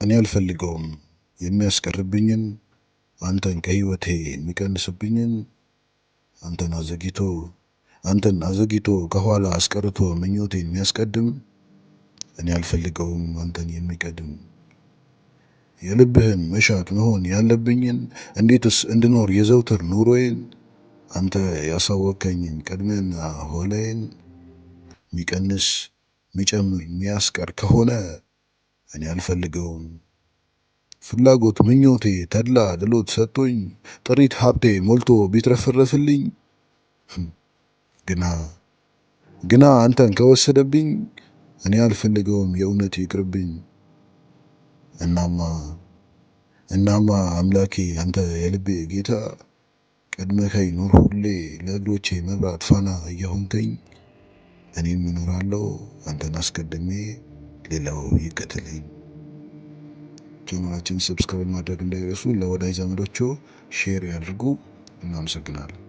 እኔ አልፈልገውም የሚያስቀርብኝን አንተን ከህይወቴ የሚቀንስብኝን አንተን አዘግይቶ ከኋላ አስቀርቶ ምኞቴን የሚያስቀድም እኔ አልፈልገውም አንተን የሚቀድም የልብህን መሻት መሆን ያለብኝን እንዴትስ እንድኖር የዘውትር ኑሮዬን አንተ ያሳወከኝን ቅድሜና ኋላዬን የሚቀንስ የሚጨምር የሚያስቀር ከሆነ እኔ አልፈልገውም። ፍላጎት ምኞቴ ተድላ ድሎት ሰጥቶኝ ጥሪት ሀብቴ ሞልቶ ቢትረፈረፍልኝ ግና አንተን ከወሰደብኝ እኔ አልፈልገውም የእውነት ይቅርብኝ። እናማ አምላኬ አንተ የልቤ ጌታ ቀድመኸኝ ኑር ሁሌ ለእግሮቼ መብራት ፋና እየሆንከኝ እኔም እኖራለሁ አንተን አስቀድሜ ሌላው ይከተለኝ። ቻናላችንን ሰብስክራይብ ማድረግ እንዳይረሱ፣ ለወዳጅ ዘመዶቹ ሼር ያድርጉ። እናመሰግናለን።